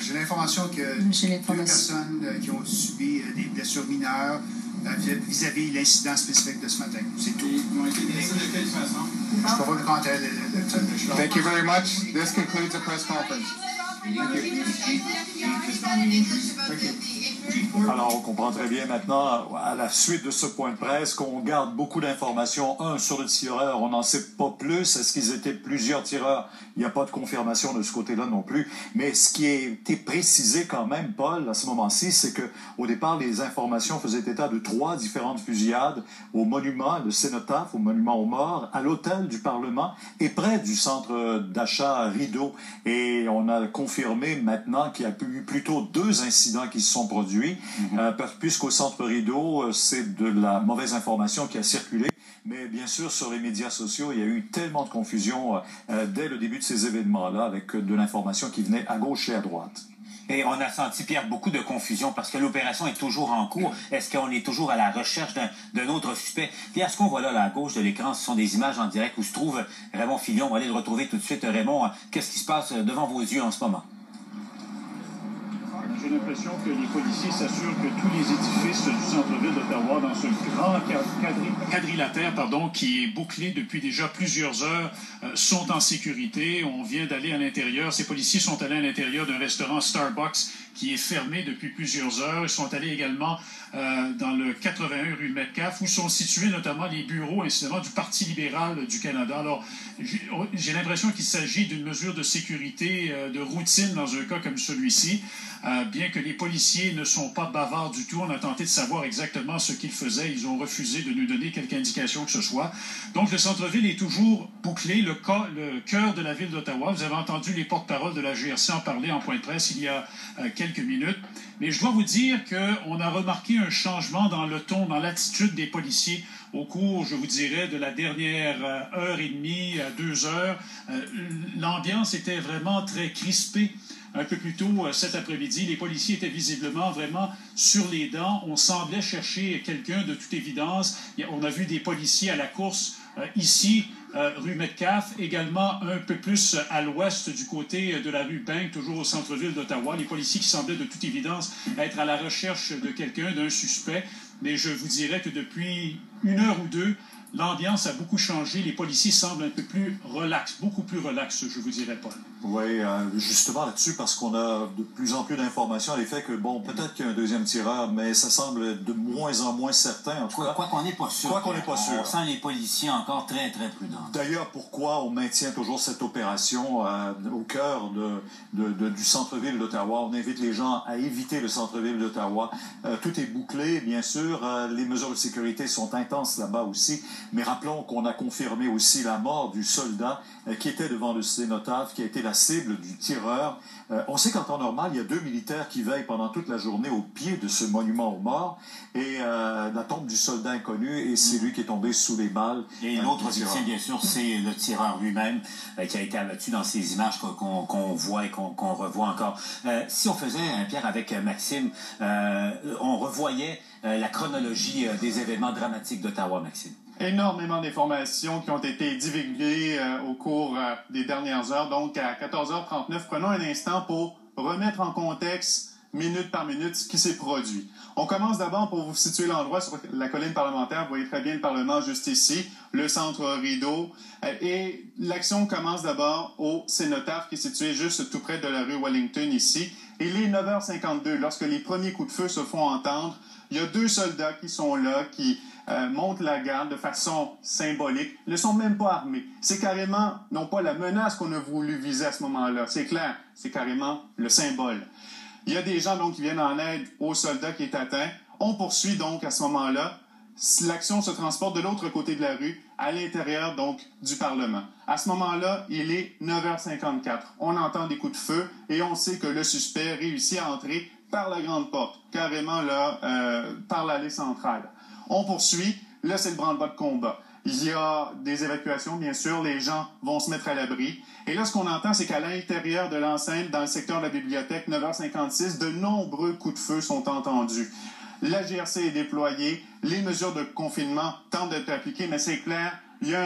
J'ai l'information que deux personnes qui ont subi des blessures mineures vis-à-vis l'incident spécifique de ce matin. C'est tout. Ils ont été blessés de quelle façon? Je ne peux pas le compter. Thank you very much. This concludes the press conference. Alors, on comprend très bien maintenant, à la suite de ce point de presse, qu'on garde beaucoup d'informations. Un, sur le tireur, on n'en sait pas plus. Est-ce qu'ils étaient plusieurs tireurs? Il n'y a pas de confirmation de ce côté-là non plus. Mais ce qui a été précisé quand même, Paul, à ce moment-ci, c'est que au départ, les informations faisaient état de 3 différentes fusillades au monument, le cénotaphe, au monument aux morts, à l'hôtel du Parlement et près du centre d'achat Rideau. Et on a confirmé maintenant qu'il y a eu plutôt 2 incidents qui se sont produits, puisqu'au centre Rideau, c'est de la mauvaise information qui a circulé. Mais bien sûr, sur les médias sociaux, il y a eu tellement de confusion dès le début de ces événements-là, avec de l'information qui venait à gauche et à droite. Et on a senti, Pierre, beaucoup de confusion parce que l'opération est toujours en cours. Est-ce qu'on est toujours à la recherche d'un autre suspect? Pierre, ce qu'on voit là à gauche de l'écran, ce sont des images en direct où se trouve Raymond Filion. On va aller le retrouver tout de suite. Raymond, qu'est-ce qui se passe devant vos yeux en ce moment? J'ai l'impression que les policiers s'assurent que tous les édifices du centre-ville d'Ottawa, dans ce grand quadrilatère qui est bouclé depuis déjà plusieurs heures, sont en sécurité. On vient d'aller à l'intérieur. Ces policiers sont allés à l'intérieur d'un restaurant Starbucks qui est fermé depuis plusieurs heures. Ils sont allés également dans le 81 rue Metcalfe, où sont situés notamment les bureaux, incidemment, du Parti libéral du Canada. Alors, j'ai l'impression qu'il s'agit d'une mesure de sécurité de routine dans un cas comme celui-ci. Bien que les policiers ne sont pas bavards du tout, on a tenté de savoir exactement ce qu'ils faisaient. Ils ont refusé de nous donner quelque indication que ce soit. Donc, le centre-ville est toujours bouclé, le cœur de la ville d'Ottawa. Vous avez entendu les porte-paroles de la GRC en parler en point de presse il y a quelques minutes. Mais je dois vous dire qu'on a remarqué un changement dans le ton, dans l'attitude des policiers au cours, je vous dirais, de la dernière heure et demie à 2 heures. L'ambiance était vraiment très crispée. Un peu plus tôt cet après-midi, les policiers étaient visiblement vraiment sur les dents. On semblait chercher quelqu'un de toute évidence. On a vu des policiers à la course ici, rue Metcalfe, également un peu plus à l'ouest du côté de la rue Bank, toujours au centre-ville d'Ottawa. Les policiers qui semblaient de toute évidence être à la recherche de quelqu'un, d'un suspect. Mais je vous dirais que depuis 1 heure ou 2, l'ambiance a beaucoup changé. Les policiers semblent un peu plus relax, beaucoup plus relax, je vous dirais, Paul. Oui, justement là-dessus, parce qu'on a de plus en plus d'informations à l'effet que, bon, peut-être qu'il y a un deuxième tireur, mais ça semble de moins en moins certain, en tout cas. Quoi qu'on n'est pas sûr. Quoi qu'on n'est pas sûr. On sent les policiers encore très, très prudents. D'ailleurs, pourquoi on maintient toujours cette opération au cœur du centre-ville d'Ottawa? On invite les gens à éviter le centre-ville d'Ottawa. Tout est bouclé, bien sûr. Les mesures de sécurité sont intenses là-bas aussi. Mais rappelons qu'on a confirmé aussi la mort du soldat qui était devant le cénotaphe, qui a été la cible du tireur. On sait qu'en temps normal, il y a 2 militaires qui veillent pendant toute la journée au pied de ce monument aux morts. Et la tombe du soldat inconnu, et c'est lui qui est tombé sous les balles. Et l'autre victime, bien sûr, c'est le tireur lui-même qui a été abattu dans ces images qu'on voit et qu'on revoit encore. Si on faisait, Pierre, avec Maxime, on revoyait la chronologie des événements dramatiques d'Ottawa, Maxime. Énormément d'informations qui ont été divulguées au cours des dernières heures. Donc, à 14h39, prenons un instant pour remettre en contexte, minute par minute, ce qui s'est produit. On commence d'abord pour vous situer l'endroit sur la colline parlementaire. Vous voyez très bien le Parlement juste ici, le centre Rideau. Et l'action commence d'abord au cénotaphe qui est situé juste tout près de la rue Wellington ici. Il est 9h52 lorsque les premiers coups de feu se font entendre. Il y a 2 soldats qui sont là, qui montent la garde de façon symbolique, ne sont même pas armés. C'est carrément, non pas la menace qu'on a voulu viser à ce moment-là, c'est clair, c'est carrément le symbole. Il y a des gens donc qui viennent en aide au soldat qui est atteint. On poursuit donc à ce moment-là. L'action se transporte de l'autre côté de la rue, à l'intérieur donc du Parlement. À ce moment-là, il est 9h54. On entend des coups de feu et on sait que le suspect réussit à entrer par la grande porte, carrément là, par l'allée centrale. On poursuit. Là, c'est le branle-bas de combat. Il y a des évacuations, bien sûr. Les gens vont se mettre à l'abri. Et là, ce qu'on entend, c'est qu'à l'intérieur de l'enceinte, dans le secteur de la bibliothèque, 9h56, de nombreux coups de feu sont entendus. La GRC est déployée. Les mesures de confinement tentent d'être appliquées, mais c'est clair, il y a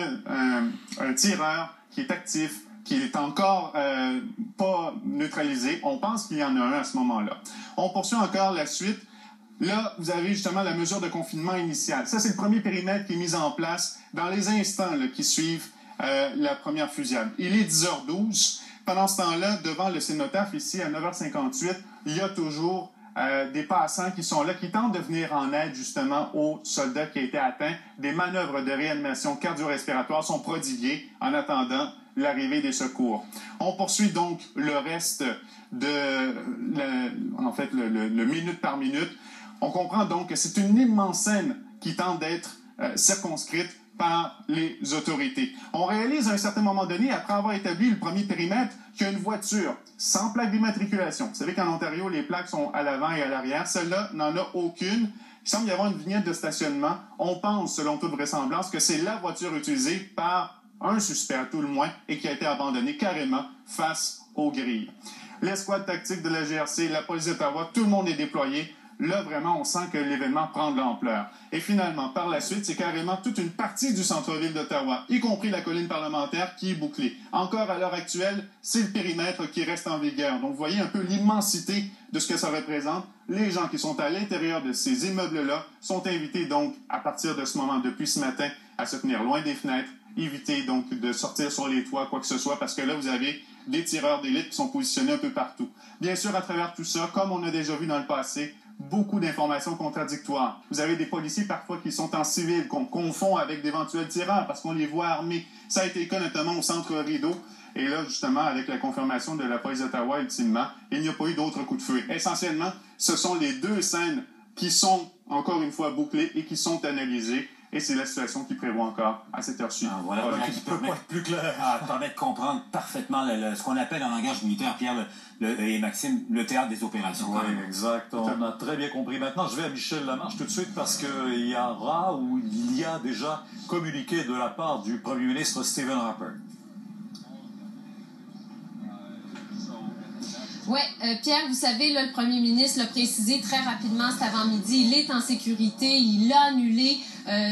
un tireur qui est actif qui est encore pas neutralisé. On pense qu'il y en a un à ce moment-là. On poursuit encore la suite. Là, vous avez justement la mesure de confinement initiale. Ça, c'est le premier périmètre qui est mis en place dans les instants là, qui suivent la première fusillade. Il est 10h12. Pendant ce temps-là, devant le cénotaphe, ici, à 9h58, il y a toujours des passants qui sont là, qui tentent de venir en aide, justement, aux soldats qui ont été atteints. Des manœuvres de réanimation cardio-respiratoire sont prodiguées en attendant l'arrivée des secours. On poursuit donc le reste de, le minute par minute. On comprend donc que c'est une immense scène qui tente d'être circonscrite par les autorités. On réalise à un certain moment donné, après avoir établi le premier périmètre, qu'il y a une voiture sans plaque d'immatriculation. Vous savez qu'en Ontario, les plaques sont à l'avant et à l'arrière. Celle-là n'en a aucune. Il semble y avoir une vignette de stationnement. On pense, selon toute vraisemblance, que c'est la voiture utilisée par un suspect, à tout le moins, et qui a été abandonnée carrément face aux grilles. L'escouade tactique de la GRC, la police d'Ottawa, tout le monde est déployé. Là, vraiment, on sent que l'événement prend de l'ampleur. Et finalement, par la suite, c'est carrément toute une partie du centre-ville d'Ottawa, y compris la colline parlementaire, qui est bouclée. Encore à l'heure actuelle, c'est le périmètre qui reste en vigueur. Donc, vous voyez un peu l'immensité de ce que ça représente. Les gens qui sont à l'intérieur de ces immeubles-là sont invités, donc, à partir de ce moment, depuis ce matin, à se tenir loin des fenêtres, éviter, donc, de sortir sur les toits, quoi que ce soit, parce que là, vous avez des tireurs d'élite qui sont positionnés un peu partout. Bien sûr, à travers tout ça, comme on a déjà vu dans le passé, beaucoup d'informations contradictoires. Vous avez des policiers parfois qui sont en civil, qu'on confond avec d'éventuels tireurs parce qu'on les voit armés. Ça a été le cas notamment au centre Rideau. Et là, justement, avec la confirmation de la police d'Ottawa, ultimement, il n'y a pas eu d'autres coups de feu. Essentiellement, ce sont les deux scènes qui sont, encore une fois, bouclées et qui sont analysées. Et c'est la situation qui prévoit encore à cette heure-ci. Voilà, qui peut pas être plus clair. Permet de comprendre parfaitement ce qu'on appelle en langage militaire, Pierre et Maxime, le théâtre des opérations. Oui, exact. On a très bien compris. Maintenant, je vais à Michel Lamarche tout de suite parce qu'il y aura ou il y a déjà communiqué de la part du Premier ministre Stephen Harper. Oui, Pierre, vous savez, là, le premier ministre l'a précisé très rapidement cet avant-midi, il est en sécurité, il a annulé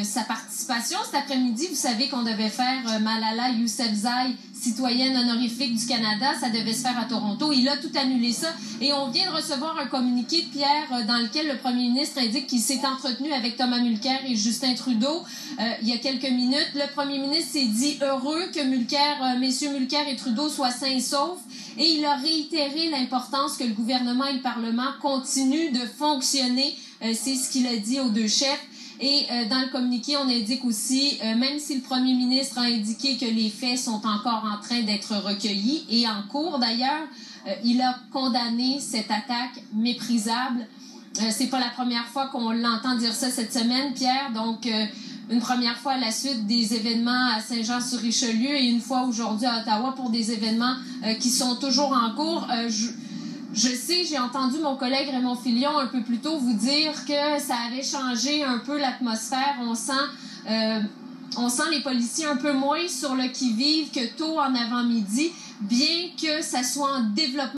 sa participation. Cet après-midi, vous savez qu'on devait faire Malala Yousafzai, citoyenne honorifique du Canada, ça devait se faire à Toronto. Il a tout annulé ça. Et on vient de recevoir un communiqué de Pierre dans lequel le premier ministre indique qu'il s'est entretenu avec Thomas Mulcair et Justin Trudeau il y a quelques minutes. Le premier ministre s'est dit heureux que messieurs Mulcair et Trudeau soient sains et saufs. Et il a réitéré l'importance que le gouvernement et le Parlement continuent de fonctionner. C'est ce qu'il a dit aux deux chefs. Et dans le communiqué, on indique aussi, même si le premier ministre a indiqué que les faits sont encore en train d'être recueillis et en cours d'ailleurs, il a condamné cette attaque méprisable. C'est pas la première fois qu'on l'entend dire ça cette semaine, Pierre. Donc, une première fois à la suite des événements à Saint-Jean-sur-Richelieu et une fois aujourd'hui à Ottawa pour des événements qui sont toujours en cours. Je sais, j'ai entendu mon collègue Raymond Filion un peu plus tôt vous dire que ça avait changé un peu l'atmosphère. On sent les policiers un peu moins sur le qui-vive que tôt en avant-midi, bien que ça soit en développement.